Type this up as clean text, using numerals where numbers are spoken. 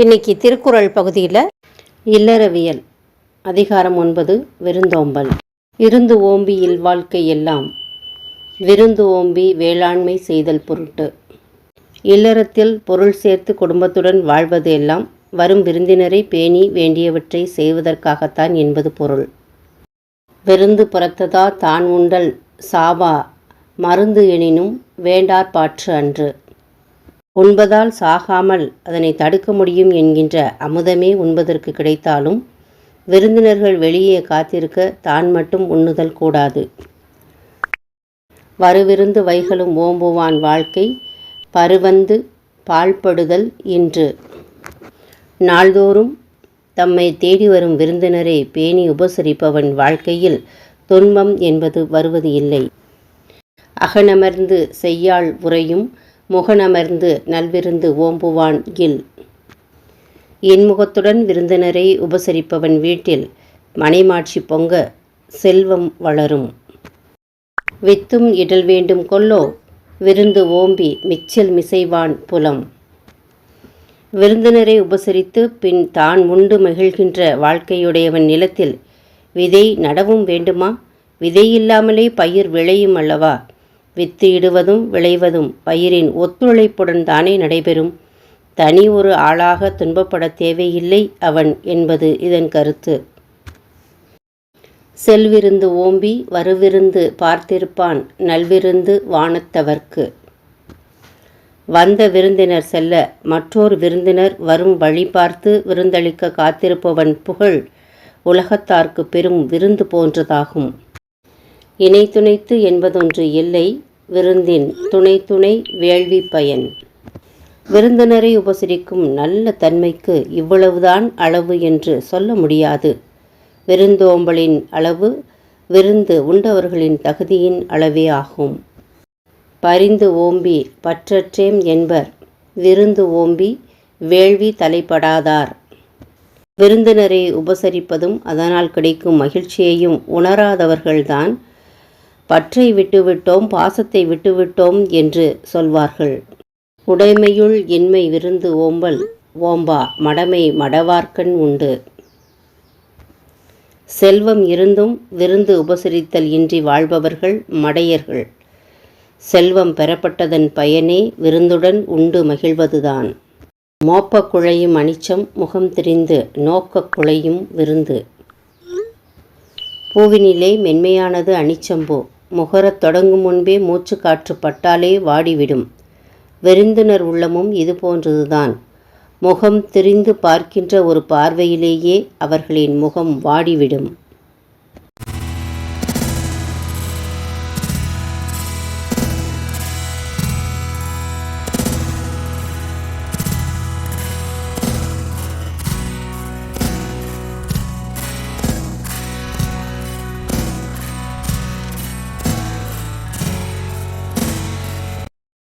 இன்னைக்கு திருக்குறள் பகுதியில் இல்லறவியல் அதிகாரம் 9 விருந்தோம்பல். இருந்து ஓம்பி இல்வாழ்க்கை எல்லாம் விருந்து ஓம்பி வேளாண்மை செய்தல் பொருட்டு. இல்லறத்தில் பொருள் சேர்த்து குடும்பத்துடன் வாழ்வது எல்லாம் வரும் விருந்தினரை பேணி வேண்டியவற்றை செய்வதற்காகத்தான் என்பது பொருள். விருந்து புறத்ததா தான் உண்டல் சாவா மருந்து எனினும் வேண்டார் பாற்று அன்று. உண்பதால் சாகாமல் அதனை தடுக்க முடியும் என்கின்ற அமுதமே உண்பதற்கு கிடைத்தாலும் விருந்தினர்கள் வெளியே காத்திருக்க தான் மட்டும் உண்ணுதல் கூடாது. வருவிருந்து வைகளும் ஓம்புவான் வாழ்க்கை பருவந்து பாழ்படுதல் இன்று. நாள்தோறும் தம்மை தேடி வரும் விருந்தினரை பேணி உபசரிப்பவன் வாழ்க்கையில் துன்பம் என்பது வருவது இல்லை. அகனமர்ந்து செய்யாள் உரையும் முகனமர்ந்து நல்விருந்து ஓம்புவான் இல். இன்முகத்துடன் விருந்தினரை உபசரிப்பவன் வீட்டில் மனைமாட்சி பொங்க செல்வம் வளரும். வித்தும் இடல் வேண்டும் கொல்லோ விருந்து ஓம்பி மிச்சல் மிசைவான் புலம். விருந்தினரை உபசரித்து பின் தான் உண்டு மகிழ்கின்ற வாழ்க்கையுடையவன் நிலத்தில் விதை நடவும் வேண்டுமா? விதையில்லாமலே பயிர் விளையும் அல்லவா? வித்து இடுவதும் விளைவதும் பயிரின் ஒத்துழைப்புடன் தானே நடைபெறும். தனி ஒரு ஆளாக துன்பப்பட தேவையில்லை அவன் என்பது இதன் கருத்து. செல்விருந்து ஓம்பி வருவிருந்து பார்த்திருப்பான் நல்விருந்து வானத்தவர்க்கு. வந்த விருந்தினர் செல்ல மற்றொரு விருந்தினர் வரும் வழி பார்த்து விருந்தளிக்க காத்திருப்பவன் புகழ் உலகத்தார்க்கு பெரும் விருந்து போன்றதாகும். இணை துணைத்து என்பதொன்று இல்லை விருந்தின் துணை துணை வேள்வி பயன். விருந்தினரை உபசரிக்கும் நல்ல தன்மைக்கு இவ்வளவுதான் அளவு என்று சொல்ல முடியாது. விருந்தோம்பலின் அளவு விருந்து உண்டவர்களின் தகுதியின் அளவே ஆகும். பரிந்து ஓம்பி பற்றற்றேம் என்பர் விருந்து ஓம்பி வேள்வி தலைப்படாதார். விருந்தினரை உபசரிப்பதும் அதனால் கிடைக்கும் மகிழ்ச்சியையும் உணராதவர்கள்தான் பற்றை விட்டுவிட்டோம் பாசத்தை விட்டுவிட்டோம் என்று சொல்வார்கள். உடைமையுள் இன்மை விருந்து ஓம்பல் ஓம்பா மடமை மடவார்க்கண் உண்டு. செல்வம் இருந்தும் விருந்து உபசரித்தல் இன்றி வாழ்பவர்கள் மடையர்கள். செல்வம் பெறப்பட்டதன் பயனே விருந்துடன் உண்டு மகிழ்வதுதான். மோப்பக் குழையும் அனிச்சம் முகம் திரிந்து நோக்கக் குழையும் விருந்து. பூவினிலே மென்மையானது அனிச்சம்பூ. முகரத் தொடங்கும் முன்பே மூச்சு காற்று பட்டாலே வாடிவிடும். விருந்தினர் உள்ளமும் இது போன்றதுதான். முகம் திரிந்து பார்க்கின்ற ஒரு பார்வையிலேயே அவர்களின் முகம் வாடிவிடும்.